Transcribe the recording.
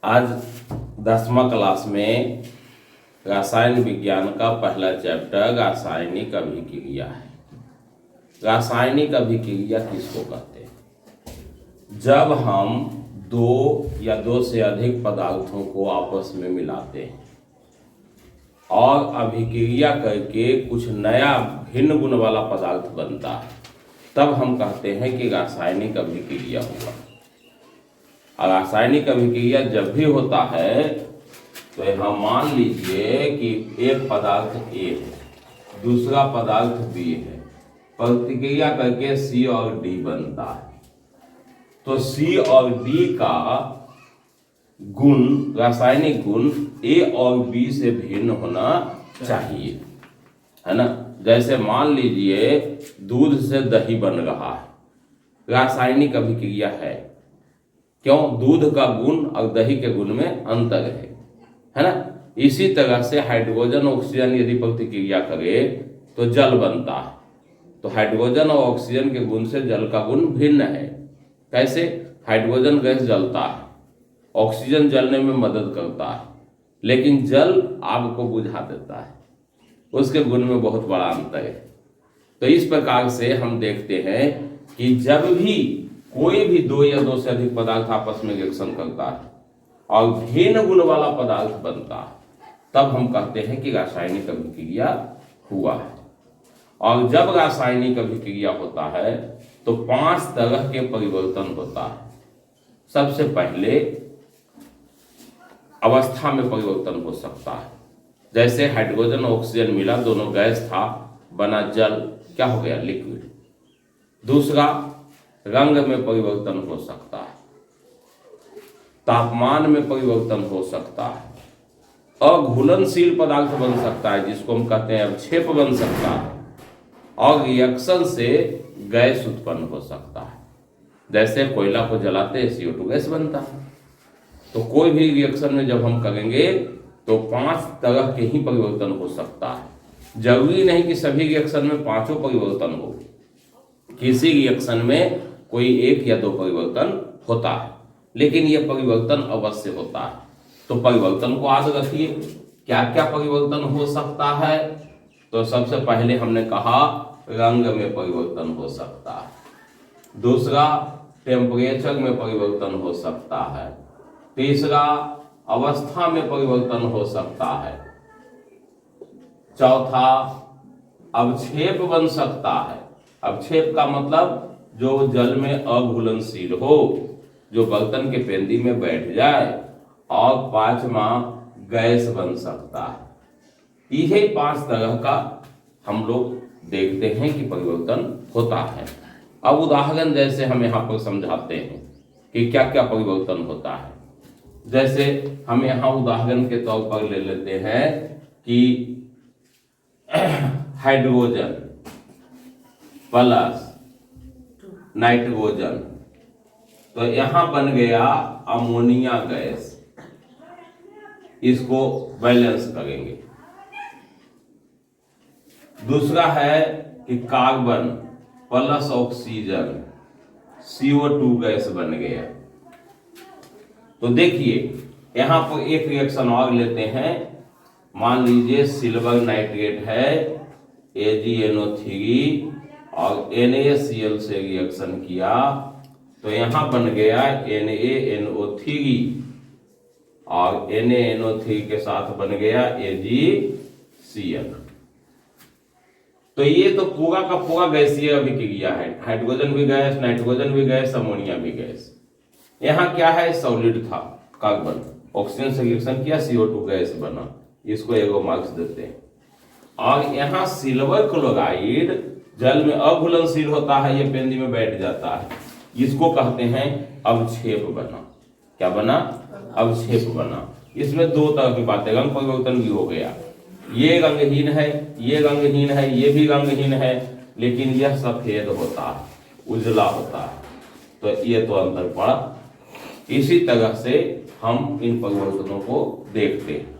आज 10वीं क्लास में रसायन विज्ञान का पहला चैप्टर रासायनिक अभिक्रिया है। रासायनिक अभिक्रिया किसको कहते हैं? जब हम दो या दो से अधिक पदार्थों को आपस में मिलाते हैं और अभिक्रिया करके कुछ नया भिन्न गुण वाला पदार्थ बनता है, तब हम कहते हैं कि रासायनिक अभिक्रिया हुआ। और रासायनिक अभिक्रिया जब भी होता है तो यहाँ मान लीजिए कि एक पदार्थ A है, दूसरा पदार्थ B है, प्रतिक्रिया करके C और D बनता है। तो C और D का गुण, रासायनिक गुण A और B से भिन्न होना चाहिए, है ना। जैसे मान लीजिए दूध से दही बन रहा है, रासायनिक अभिक्रिया है। क्यों? दूध का गुण और दही के गुण में अंतर है ना। इसी तरह से हाइड्रोजन ऑक्सीजन यदि प्रतिक्रिया करे तो जल बनता है। तो हाइड्रोजन और ऑक्सीजन के गुण से जल का गुण भिन्न है। कैसे? हाइड्रोजन गैस जलता है, ऑक्सीजन जलने में मदद करता है, लेकिन जल आग को बुझा देता है, उसके गुण में बहुत बड़ा अंतर है। तो इस प्रकार से हम देखते हैं कि जब भी कोई भी दो या दो से अधिक पदार्थ आपस में रिएक्शन करता है और भिन्न गुण वाला पदार्थ बनता है, तब हम कहते हैं कि रासायनिक अभिक्रिया हुआ है। और जब रासायनिक अभिक्रिया होता है तो 5 तरह के परिवर्तन होता है। सबसे पहले अवस्था में परिवर्तन हो सकता है। जैसे हाइड्रोजन ऑक्सीजन मिला, दोनों गैस था, बना जल, क्या हो गया? लिक्विड। दूसरा, रंग में परिवर्तन हो सकता है, तापमान में परिवर्तन हो सकता है, अघुलनशील पदार्थ बन सकता है जिसको हम कहते हैं अवक्षेप बन सकता है, और रिएक्शन से गैस उत्पन्न हो सकता है। जैसे कोयला को जलाते हैं CO2 गैस बनता है। तो कोई भी रिएक्शन में जब हम करेंगे तो 5 तरह के ही परिवर्तन हो सकता है। जरूरी नहीं कि सभी रिएक्शन में 5 परिवर्तन हो, किसी रिएक्शन में कोई 1 या 2 परिवर्तन होता है, लेकिन यह परिवर्तन अवश्य होता है। तो परिवर्तन को याद रखिए, क्या क्या परिवर्तन हो सकता है। तो सबसे पहले हमने कहा रंग में परिवर्तन हो सकता है। दूसरा, टेम्परेचर में परिवर्तन हो सकता है। तीसरा, अवस्था में परिवर्तन हो सकता है। चौथा, अवक्षेप बन सकता है। अवक्षेप का मतलब जो जल में अघुलनशील हो, जो बर्तन के पेंदी में बैठ जाए। और 5वां, गैस बन सकता है। यही 5 तरह का हम लोग देखते हैं कि परिवर्तन होता है। अब उदाहरण जैसे हम यहाँ पर समझाते हैं कि क्या क्या परिवर्तन होता है। जैसे हम यहाँ उदाहरण के तौर पर ले लेते हैं कि हाइड्रोजन प्लस नाइट्रोजन, तो यहां बन गया अमोनिया गैस। इसको बैलेंस करेंगे। दूसरा है कि carbon plus oxygen, CO2 gas बन गया। तो देखिए यहां पर एक रिएक्शन और लेते हैं। मान लीजिए सिल्वर नाइट्रेट है, AgNO3 और NaCl से रिएक्शन किया, तो यहां बन गया NaNO3 और NaNO3 के साथ बन गया AgCl। तो ये तो पूरा का पूरा गैसीय अभिक्रिया है। हाइड्रोजन भी गैस, नाइट्रोजन भी गैस, अमोनिया भी गैस। यहाँ क्या है? सॉलिड था कार्बन, ऑक्सीजन से रिएक्शन किया, CO2 गैस बना। इसको एगो मार्क्स देते हैं। और यहाँ सिल्वर क्लोराइड जल में अघुलनशील होता है, ये पेंदी में बैठ जाता है, इसको कहते हैं अवक्षेप बना। क्या बना? अवक्षेप बना। इसमें 2 तरह की बातें, रंग परिवर्तन भी हो गया। ये रंगहीन है, ये रंगहीन है, ये भी रंगहीन है, लेकिन यह सफेद होता है, उजला होता है। तो ये तो अंतर पड़ा। इसी तरह से हम इन परिवर्तनों को देखते हैं।